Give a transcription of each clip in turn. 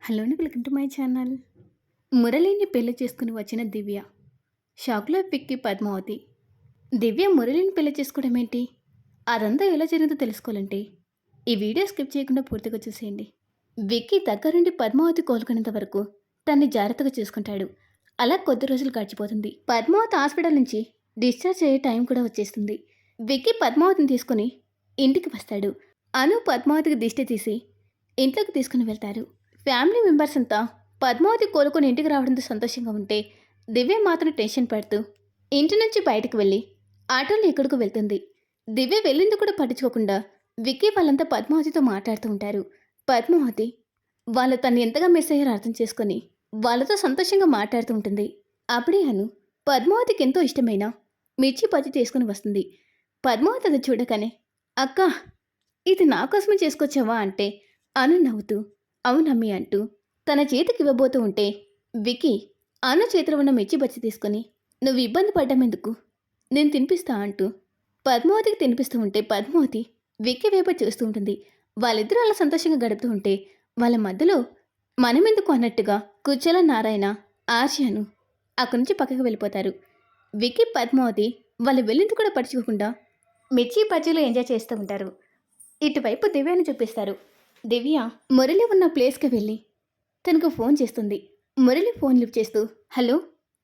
Hello అండి, welcome to my channel. మురళిని పెళ్లి చేసుకుని వచ్చిన దివ్య షాక్లో పిక్కి పద్మావతి. దివ్య మురళిని పెళ్లి చేసుకోవడం ఏంటి? అదంతా ఎలా జరిగిందో తెలుసుకోవాలంటే ఈ వీడియో స్కిప్ చేయకుండా పూర్తిగా చూసేయండి. విక్కీ దగ్గరుండి పద్మావతి కోలుకునేంత వరకు తన్ని జాగ్రత్తగా చూసుకుంటాడు. అలా కొద్ది రోజులు గడిచిపోతుంది. పద్మావతి హాస్పిటల్ నుంచి డిశ్చార్జ్ అయ్యే టైం కూడా వచ్చేస్తుంది. విక్కీ పద్మావతిని తీసుకుని ఇంటికి వస్తాడు. అను పద్మావతికి దిష్టి తీసి ఇంట్లోకి తీసుకుని వెళ్తారు. ఫ్యామిలీ మెంబర్స్ అంతా పద్మావతి కోలుకొని ఇంటికి రావడంతో సంతోషంగా ఉంటే దివ్య మాత్రం టెన్షన్ పడుతూ ఇంటి నుంచి బయటకు వెళ్ళి ఆటోలో ఎక్కడికి వెళ్తుంది. దివ్య వెళ్ళింది కూడా పట్టించుకోకుండా విక్కీ వాళ్ళంతా పద్మావతితో మాట్లాడుతూ ఉంటారు. పద్మావతి వాళ్ళు తను ఎంతగా మిస్ అయ్యారో అర్థం చేసుకొని వాళ్ళతో సంతోషంగా మాట్లాడుతూ ఉంటుంది. అప్పుడే అను పద్మావతికి ఎంతో ఇష్టమైన మిర్చి బజ్జీ తీసుకుని వస్తుంది. పద్మావతి అది చూడగానే, అక్క ఇది నా కోసమే చేసుకొచ్చావా అంటే అను నవ్వుతూ అవునమ్మి అంటూ తన చేతికి ఇవ్వబోతూ ఉంటే విక్కీ అను చేతిలో ఉన్న మిర్చి బజ్జీ తీసుకొని నువ్వు ఇబ్బంది పడ్డామెందుకు, నేను తినిపిస్తా అంటూ పద్మావతికి తినిపిస్తూ ఉంటే పద్మావతి విక్కీ వైపు చూస్తూ ఉంటుంది. వాళ్ళిద్దరూ అలా సంతోషంగా గడుపుతూ ఉంటే వాళ్ళ మధ్యలో మనమెందుకు అన్నట్టుగా కుచ్చెల నారాయణ ఆర్షను అక్కడి నుంచి పక్కకి వెళ్ళిపోతారు. విక్కీ పద్మావతి వాళ్ళు వెళ్ళింది కూడా పట్టించుకోకుండా మిర్చి బజ్జీలు ఎంజాయ్ చేస్తూ ఉంటారు. ఇటువైపు దివ్యను చూపిస్తారు. దివ్య మురళి ఉన్న ప్లేస్కి వెళ్ళి తనకు ఫోన్ చేస్తుంది. మురళి ఫోన్ లిఫ్ట్ చేస్తూ హలో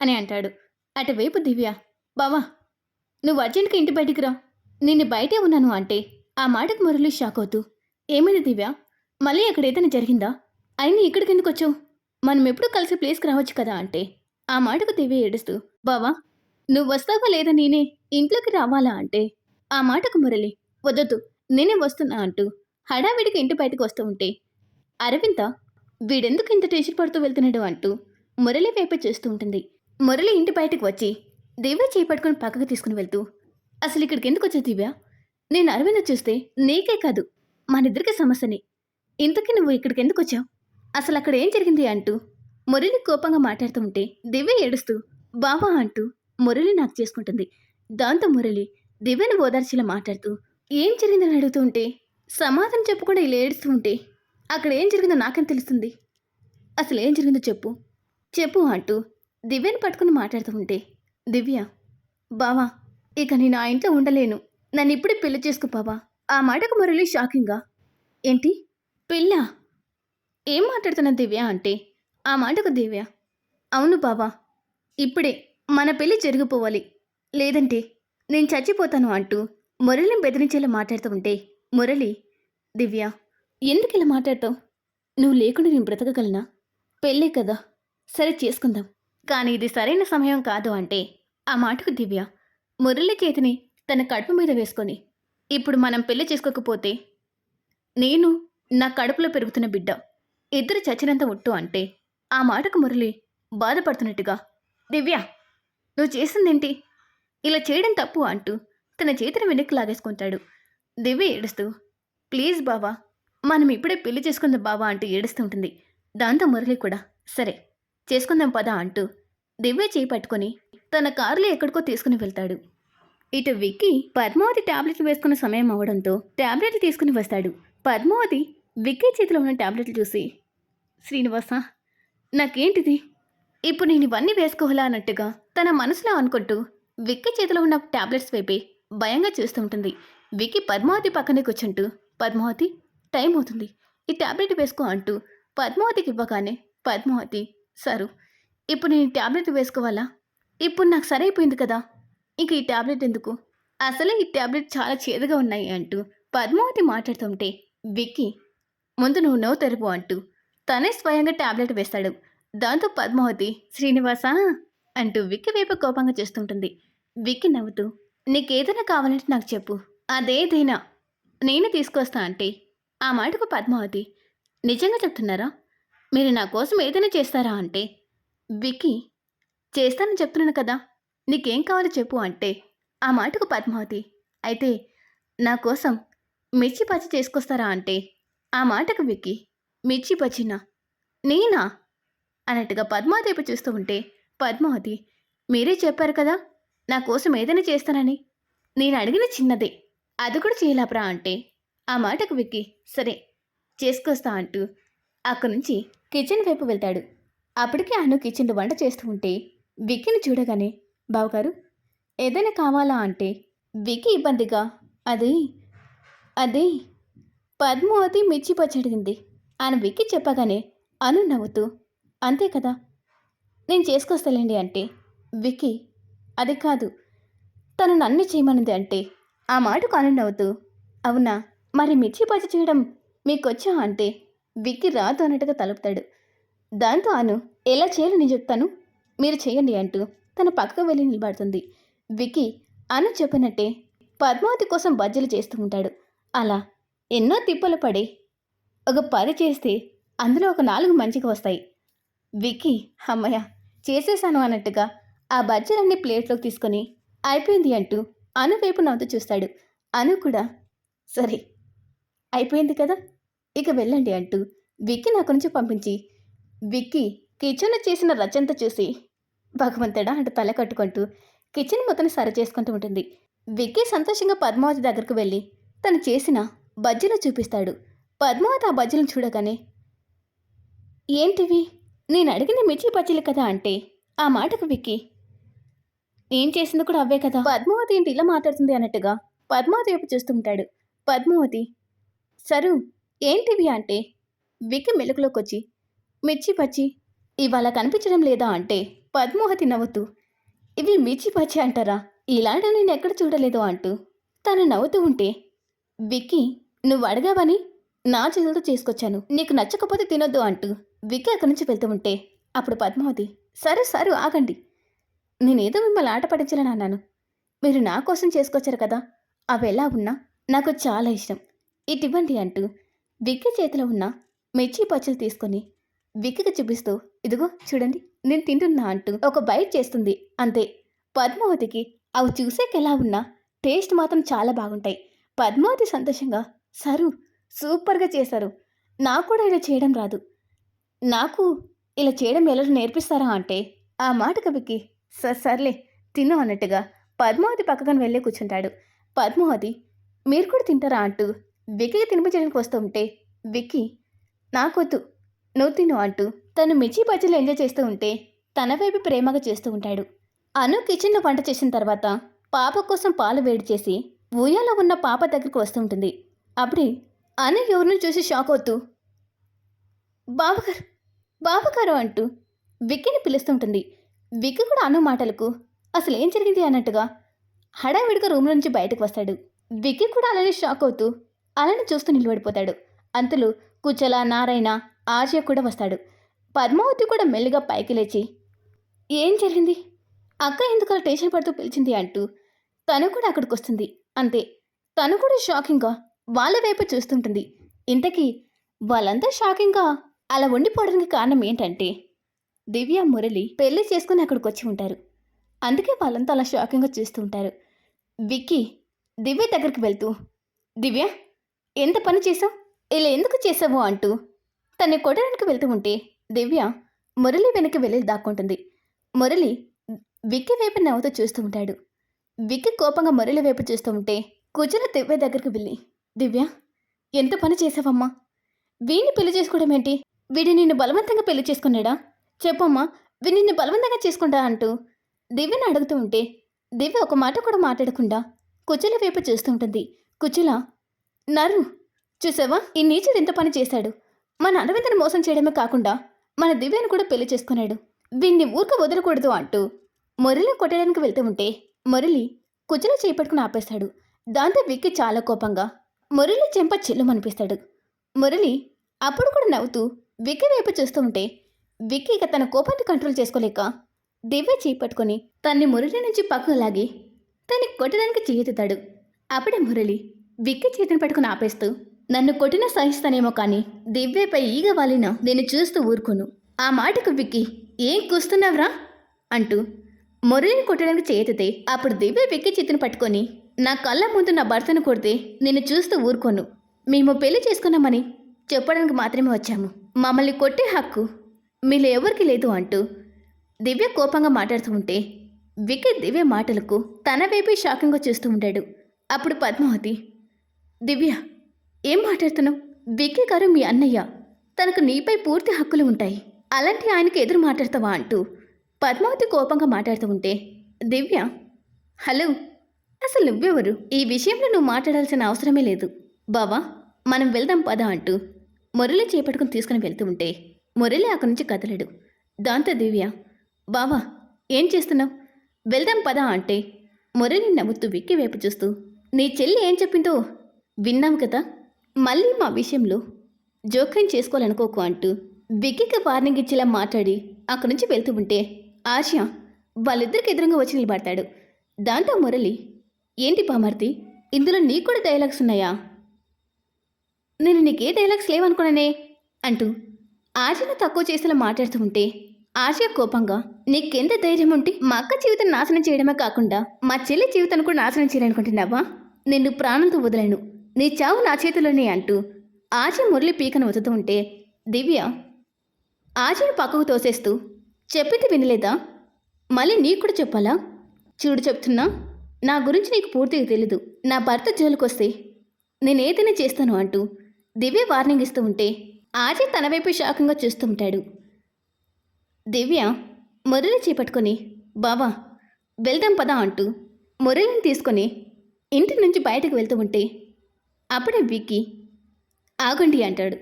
అని అంటాడు. అటువైపు దివ్య, బావా నువ్వు అర్జెంట్గా ఇంటి బయటికి రా, నిన్ను బయటే ఉన్నాను అంటే ఆ మాటకు మురళి షాక్ అవుతూ ఏమైంది దివ్య, మళ్ళీ అక్కడ ఏదైనా జరిగిందా, అయినా ఇక్కడికి ఎందుకు వచ్చావు, మనం ఎప్పుడు కలిసి ప్లేస్కి రావచ్చు కదా అంటే ఆ మాటకు దివ్య ఏడుస్తూ బావా నువ్వు వస్తావా లేదా నేనే ఇంట్లోకి రావాలా అంటే ఆ మాటకు మురళి వద్దొద్దు నేనే వస్తున్నా అంటూ హడావిడికి ఇంటి బయటకు వస్తూ ఉంటే అరవింద వీడెందుకు ఇంత టెన్షన్ పడుతూ వెళ్తున్నాడు అంటూ మురళి వైపు చూస్తూ ఉంటుంది. మురళి ఇంటి బయటకు వచ్చి దివ్య చేపట్టుకుని పక్కకు తీసుకుని వెళ్తూ అసలు ఇక్కడికి ఎందుకు వచ్చావు దివ్య, నేను అరవింద చూస్తే నీకే కాదు మనిద్దరికి సమస్యని, ఇంతకీ నువ్వు ఇక్కడికి ఎందుకు వచ్చావు, అసలు అక్కడ ఏం జరిగింది అంటూ మురళి కోపంగా మాట్లాడుతూ ఉంటే దివ్య ఏడుస్తూ బావా అంటూ మురళి నాకు చేసుకుంటుంది. దాంతో మురళి దివ్యను ఓదార్చిలా మాట్లాడుతూ ఏం జరిగిందని అడుగుతూ ఉంటే సమాధానం చెప్పకుండా ఇలా ఏడుస్తూ ఉంటే అక్కడ ఏం జరిగిందో నాకేం తెలుస్తుంది, అసలు ఏం జరిగిందో చెప్పు చెప్పు అంటూ దివ్యను పట్టుకుని మాట్లాడుతూ ఉంటే దివ్య బావా ఇక నేను ఆ ఇంట్లో ఉండలేను, నన్ను ఇప్పుడే పెళ్లి చేసుకో బావా. ఆ మాటకు మురళి షాకింగ్గా ఏంటి పెళ్ళ, ఏం మాట్లాడుతున్నా దివ్య అంటే ఆ మాటకు దివ్య అవును బావా ఇప్పుడే మన పెళ్ళి జరిగిపోవాలి, లేదంటే నేను చచ్చిపోతాను అంటూ మురళిని బెదిరించేలా మాట్లాడుతూ ఉంటే మురళి దివ్య ఎందుకు ఇలా మాట్లాడతావు, నువ్వు లేకుండా నేను బ్రతకగలనా, పెళ్ళే కదా సరే చేసుకుందాం, కానీ ఇది సరైన సమయం కాదు అంటే ఆ మాటకు దివ్య మురళి చేతిని తన కడుపు మీద వేసుకొని ఇప్పుడు మనం పెళ్లి చేసుకోకపోతే నేను నా కడుపులో పెరుగుతున్న బిడ్డ ఇద్దరు చచ్చినంత ఒట్టు అంటే ఆ మాటకు మురళి బాధపడుతున్నట్టుగా దివ్య నువ్వు చేసిందేంటి, ఇలా చేయడం తప్పు అంటూ తన చేతిని వెనక్కి లాగేసుకుంటాడు. దివ్య ఏడుస్తూ ప్లీజ్ బావా మనం ఇప్పుడే పెళ్లి చేసుకుందాం బావా అంటూ ఏడుస్తూ ఉంటుంది. దాంతో మురళి కూడా సరే చేసుకుందాం పదా అంటూ దివ్య చేయి పట్టుకొని తన కారులో ఎక్కడికో తీసుకుని వెళ్తాడు. ఇటు విక్కీ పద్మావతి టాబ్లెట్లు వేసుకున్న సమయం అవడంతో టాబ్లెట్లు తీసుకుని వస్తాడు. పద్మావతి విక్కీ చేతిలో ఉన్న టాబ్లెట్లు చూసి శ్రీనివాస నాకేంటిది, ఇప్పుడు నేను ఇవన్నీ వేసుకోవాలా అన్నట్టుగా తన మనసులో అనుకుంటూ విక్కీ చేతిలో ఉన్న టాబ్లెట్స్ వైపే భయంగా చూస్తూ ఉంటుంది. విక్కీ పద్మావతి పక్కనే కూర్చుంటూ పద్మావతి టైం అవుతుంది ఈ టాబ్లెట్ వేసుకో అంటూ పద్మావతికి ఇవ్వగానే పద్మావతి సరు ఇప్పుడు నేను టాబ్లెట్ వేసుకోవాలా, ఇప్పుడు నాకు సరైపోయింది కదా ఇంక ఈ టాబ్లెట్ ఎందుకు, అసలే ఈ టాబ్లెట్ చాలా చేదుగా ఉన్నాయి అంటూ పద్మావతి మాట్లాడుతుంటే విక్కీ ముందు నువ్వు నవ్వు తెరుపు అంటూ తనే స్వయంగా టాబ్లెట్ వేస్తాడు. దాంతో పద్మావతి శ్రీనివాస అంటూ విక్కీ వైపు కోపంగా చేస్తుంటుంది. విక్కీ నవ్వుతూ నీకేదైనా కావాలంటే నాకు చెప్పు, అదేదైనా నేనే తీసుకొస్తా అంటే ఆ మాటకు పద్మావతి నిజంగా చెప్తున్నారా, మీరు నా కోసం ఏదైనా చేస్తారా అంటే విక్కీ చేస్తానని చెప్తున్నాను కదా నీకేం కావాలో చెప్పు అంటే ఆ మాటకు పద్మావతి అయితే నా కోసం మిర్చి పచ్చి చేసుకొస్తారా అంటే ఆ మాటకు విక్కీ మిర్చి పచ్చినా నేనా అన్నట్టుగా పద్మావతి వైపు చూస్తూ ఉంటే పద్మావతి మీరే చెప్పారు కదా నా కోసం ఏదైనా చేస్తానని, నేను అడిగిన చిన్నదే అది కూడా చేయలేపరా అంటే ఆ మాటకు విక్కీ సరే చేసుకొస్తా అంటూ అక్కడి నుంచి కిచెన్ వైపు వెళ్తాడు. అప్పటికే అను కిచెన్లో వంట చేస్తూ ఉంటే విక్కీని చూడగానే, బావగారు ఏదైనా కావాలా అంటే విక్కీ ఇబ్బందిగా, అది అది పద్మావతి మిర్చి పచ్చడిగింది అని విక్కీ చెప్పగానే అను నవ్వుతూ, అంతే కదా, నేను చేసుకొస్తాలేండి అంటే విక్కీ, అది కాదు, తను నన్ను చేయమనింది అంటే ఆ మాటకు అను నవ్వుతూ, అవునా, మరి మిర్చి పచ్చడి చేయడం మీకొచ్చా అంటే విక్కీ రాదు అన్నట్టుగా తలుపుతాడు. దాంతో అను, ఎలా చేయాలో నేను చెప్తాను, మీరు చేయండి అంటూ తన పక్కకు వెళ్ళి నిలబడుతుంది. విక్కీ అను చెప్పినట్టే పద్మావతి కోసం బజ్జీలు చేస్తూ ఉంటాడు. అలా ఎన్నో తిప్పలు పడి ఒక 10 చేస్తే అందులో ఒక 4 మంచిగా వస్తాయి. విక్కీ అమ్మయ్య చేసేసాను అన్నట్టుగా ఆ బజ్జీలన్నీ ప్లేట్లోకి తీసుకొని అయిపోయింది అంటూ అను వైపు నవ్వుతూ చూస్తాడు. అను కూడా సరే అయిపోయింది కదా, ఇక వెళ్ళండి అంటూ విక్కీ నా గురించి పంపించి విక్కీ కిచెన్లో చేసిన రచంతా చూసి భగవంతుడా అంటూ తల కట్టుకుంటూ కిచెన్ మొత్తం సరి చేసుకుంటూ ఉంటుంది. విక్కీ సంతోషంగా పద్మావతి దగ్గరకు వెళ్ళి తను చేసిన బజ్జీలు చూపిస్తాడు. పద్మావతి ఆ బజ్జీలను చూడగానే, ఏంటివి, నేను అడిగిన మిర్చి బజ్జీలు కదా అంటే ఆ మాటకు విక్కీ, నేను చేసింది కూడా అవే కదా, పద్మావతి ఏంటి ఇలా మాట్లాడుతుంది అన్నట్టుగా పద్మావతి వైపు చూస్తూ ఉంటాడు. పద్మావతి, సరు ఏంటివి అంటే విక్కీ మెలకులోకి వచ్చి, మిర్చి బజ్జీ ఇవాళ కనిపించడం లేదా అంటే పద్మావతి నవ్వుతూ, ఇవి మిర్చి బజ్జీ అంటారా, ఇలాంటివి నేను ఎక్కడ చూడలేదు అంటూ తను నవ్వుతూ ఉంటే, విక్కీ నువ్వు అడగావని నా చేతులతో చేసుకొచ్చాను, నీకు నచ్చకపోతే తినొద్దు అంటూ విక్కీ అక్కడి నుంచి వెళ్తూ ఉంటే అప్పుడు పద్మావతి, సరే సరే ఆగండి, నేనేదో మిమ్మల్ని ఆట పడించాలని అన్నాను, మీరు నా కోసం చేసుకొచ్చారు కదా, అవి ఎలా ఉన్నా నాకు చాలా ఇష్టం, ఇటివ్వండి అంటూ విక్కీ చేతిలో ఉన్న మిర్చి పచ్చలు తీసుకొని విక్కీకి చూపిస్తూ, ఇదిగో చూడండి నేను తింటున్నా అంటూ ఒక బైట్ చేస్తుంది. అంతే, పద్మావతికి అవి చూసేకెలా ఉన్నా టేస్ట్ మాత్రం చాలా బాగుంటాయి. పద్మావతి సంతోషంగా, సరు సూపర్గా చేశారు, నాకు కూడా ఇలా చేయడం రాదు, నాకు ఇలా చేయడం ఎలా నేర్పిస్తారా అంటే ఆ మాటకు విక్కీ, సర్లే తిను అన్నట్టుగా పద్మావతి పక్కన వెళ్ళి కూర్చుంటాడు. పద్మావతి, మీరు కూడా తింటారా అంటూ విక్కీకి తినిపించడానికి వస్తూ ఉంటే విక్కీ, నాకొద్దు నువ్వు తిను అంటూ తను మిర్చి బజ్జీలు ఎంజాయ్ చేస్తూ ఉంటే తన వైపు ప్రేమగా చేస్తూ ఉంటాడు. అను కిచెన్లో వంట చేసిన తర్వాత పాప కోసం పాలు వేడి చేసి ఊయాలో ఉన్న పాప దగ్గరికి వస్తూ ఉంటుంది. అప్పుడే అను ఎవరిని చూసి షాక్ అవుతూ, బావగారు బావగారు అంటూ విక్కీని పిలుస్తుంటుంది. విక్కీ కూడా అను మాటలకు అసలు ఏం జరిగింది అన్నట్టుగా హడావిడిగా రూమ్ నుంచి బయటకు వస్తాడు. విక్కీ కూడా అలానే షాక్ అవుతూ అలానే చూస్తూ నిలబడిపోతాడు. అంతలో కుచల, నారాయణ, ఆర్య కూడా వస్తాడు. పద్మావతి కూడా మెల్లిగా పైకి లేచి, ఏం జరిగింది, అక్క ఎందుకు అలా టెన్షన్ పడుతూ పిలిచింది అంటూ తను కూడా అక్కడికి వస్తుంది. అంతే, తను కూడా షాకింగ్గా వాళ్ళ వైపు చూస్తుంటుంది. ఇంతకీ వాళ్ళంతా షాకింగ్గా అలా ఉండిపోవడానికి కారణం ఏంటంటే దివ్య, మురళి పెళ్లి చేసుకుని అక్కడికి వచ్చి ఉంటారు. అందుకే వాళ్ళంతా అలా షాకింగ్గా చూస్తూ ఉంటారు. విక్కీ దివ్య దగ్గరికి వెళ్తూ, దివ్య ఎంత పని చేసావు, ఇలా ఎందుకు చేసావు అంటూ తన్ని కొట్టడానికి వెళ్తూ ఉంటే దివ్య మురళి వెనక్కి వెళ్ళి దాక్కుంటుంది. మురళి విక్కీ వైపు నవ్వుతూ చూస్తూ ఉంటాడు. విక్కీ కోపంగా మురళి వైపు చూస్తూ ఉంటే కూర్చున్న దివ్య దగ్గరికి వెళ్ళి, దివ్య ఎంత పని చేసావమ్మా, వీడిని పెళ్లి చేసుకోవడం ఏంటి, వీడి నిన్ను బలవంతంగా పెళ్లి చేసుకున్నాడా, చెప్పమ్మా, వీడి నిన్ను బలవంతంగా చేసుకుంటా అంటూ దివ్యని అడుగుతూ ఉంటే దివ్య ఒక మాట కూడా మాట్లాడకుండా కుచెల వైపు చూస్తూ ఉంటుంది. కుచెల, నరు చూసావా, ఈ నీచుడు ఎంత పని చేశాడు, మన అరవిందని మోసం చేయడమే కాకుండా మన దివ్యను కూడా పెళ్లి చేసుకున్నాడు, వీడిని ఊరిక వదలకూడదు అంటూ మురళి కొట్టడానికి వెళ్తూ ఉంటే మురళి కుచెల చేపట్టుకుని ఆపేస్తాడు. దాంతో విక్కీ చాలా కోపంగా మురళి చెంప చెల్లుమనిపిస్తాడు. మురళి అప్పుడు కూడా నవ్వుతూ విక్కీ వైపు చూస్తూ ఉంటే విక్కీ ఇక తన కోపాన్ని కంట్రోల్ చేసుకోలేక దివ్య చేపట్టుకొని తన్ని మురళి నుంచి పక్కకు లాగి తన్ని కొట్టడానికి చేయెత్తుతాడు. అప్పుడే మురళి విక్కీ చేతిని పట్టుకుని ఆపేస్తూ, నన్ను కొట్టినా సహిస్తానేమో కానీ దివ్యపై ఈగ వాలినా నేను చూస్తూ ఊరుకోను. ఆ మాటకు విక్కీ, ఏం కూస్తున్నావురా అంటూ మురళిని కొట్టడానికి చేయెత్తితే అప్పుడు దివ్య విక్కీ చేతిని పట్టుకొని, నా కళ్ళ ముందు నా భర్తను కొడితే నేను చూస్తూ ఊరుకోను, మేము పెళ్లి చేసుకున్నామని చెప్పడానికి మాత్రమే వచ్చాము, మమ్మల్ని కొట్టే హక్కు మీలో ఎవరికి లేదు అంటూ దివ్య కోపంగా మాట్లాడుతూ ఉంటే విక్కీ దివ్య మాటలకు తన వైపే షాకింగ్గా చూస్తూ ఉంటాడు. అప్పుడు పద్మావతి, దివ్య ఏం మాట్లాడుతున్నావు, విక్కీ గారు మీ అన్నయ్య, తనకు నీపై పూర్తి హక్కులు ఉంటాయి. అలాంటి ఆయనకి ఎదురు మాట్లాడతావా అంటూ పద్మావతి కోపంగా మాట్లాడుతూ ఉంటే దివ్య, హలో, అసలు నువ్వెవరు? ఈ విషయంలో నువ్వు మాట్లాడాల్సిన అవసరమే లేదు. బావా, మనం వెళ్దాం పదా అంటూ మురళి చేపట్టుకుని తీసుకుని వెళ్తూ ఉంటే మురళి అక్కడి నుంచి కదలడు. దాంతో దివ్య, బావా ఏం చేస్తున్నావు? వెళ్దాం పదా అంటే మురళి నవ్వుతూ విక్కి వైపు చూస్తూ, నీ చెల్లి ఏం చెప్పిందో విన్నాం కదా, మళ్ళీ మా విషయంలో జోక్యం చేసుకోవాలనుకోకు అంటూ విక్కీకి వార్నింగ్ ఇచ్చేలా మాట్లాడి అక్కడి నుంచి వెళ్తూ ఉంటే ఆర్య వాళ్ళిద్దరికి ఎదురుగా వచ్చి నిలబడతాడు. దాంతో మురళి, ఏంటి పామర్తి, ఇందులో నీకు కూడా డైలాగ్స్ ఉన్నాయా? నేను నీకే డైలాగ్స్ లేవనుకున్నానే అంటూ ఆర్యను తక్కువ చేసేలా మాట్లాడుతూ ఉంటే ఆర్య కోపంగా, నీకెంత ధైర్యం ఉంటే మా అక్క జీవితం నాశనం చేయడమే కాకుండా మా చెల్లి జీవితాన్ని కూడా నాశనం చేయాలనుకుంటున్నావా? నిన్ను ప్రాణంతో వదలను, నీ చావు నా చేతిలోనే అంటూ ఆర్య మురళి పీకను వదుతూ ఉంటే దివ్య ఆర్యను పక్కకు తోసేస్తూ, చెప్పింది వినలేదా? మళ్ళీ నీకు కూడా చెప్పాలా? చూడు చెప్తున్నా, నా గురించి నీకు పూర్తిగా తెలీదు. నా భర్త జోలికొస్తే నేనేదైనా చేస్తాను అంటూ దివ్య వార్నింగ్ ఇస్తూ ఉంటే ఆర్య తన వైపు షాకంగా చూస్తూ ఉంటాడు. దివ్య మురళి చేపట్టుకొని, బావా వెళ్దాం పదా అంటూ మురళిని తీసుకొని ఇంటి నుంచి బయటకు వెళ్తూ ఉంటే అప్పుడే విక్కీ, ఆగండి అంటాడు.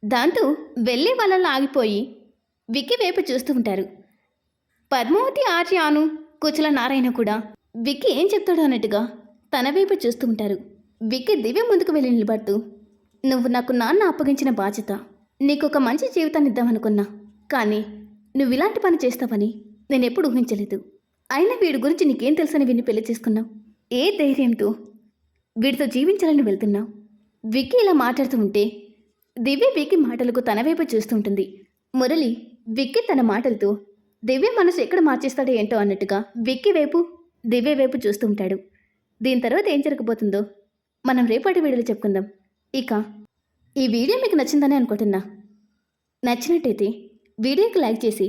దాంతో వెళ్ళే వాళ్ళలో ఆగిపోయి విక్కీ వైపు చూస్తూ ఉంటారు. పద్మావతి, ఆర్యాను, కుచల నారాయణ కూడా విక్కీ ఏం చెప్తాడో అన్నట్టుగా తన వైపు చూస్తూ ఉంటారు. విక్కీ దివ్య ముందుకు వెళ్ళి నిలబడుతూ, నువ్వు నాకు నాన్న అప్పగించిన బాధ్యత, నీకు ఒక మంచి జీవితాన్ని ఇద్దామనుకున్నా, కానీ నువ్వు ఇలాంటి పని చేస్తావని నేను ఎప్పుడు ఊహించలేదు. అయినా వీడి గురించి నీకేం తెలుసని విని పెళ్లి చేసుకున్నావు? ఏ ధైర్యంతో వీడితో జీవించాలని వెళ్తున్నావు? విక్కీ ఇలా మాట్లాడుతూ ఉంటే దివ్య విక్కీ మాటలకు తన వైపు చూస్తూ ఉంటుంది. మురళి విక్కీ తన మాటలతో దివ్య మనసు ఎక్కడ మార్చేస్తాడో ఏంటో అన్నట్టుగా విక్కీ వైపు, దివ్య వైపు చూస్తూ ఉంటాడు. దీని తర్వాత ఏం జరగబోతుందో మనం రేపటి వీడియోలో చెప్పుకుందాం. ఇక ఈ వీడియో మీకు నచ్చిందని అనుకుంటున్నా. నచ్చినట్టయితే వీడియోకి లైక్ చేసి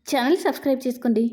ఛానల్ సబ్స్క్రైబ్ చేసుకోండి.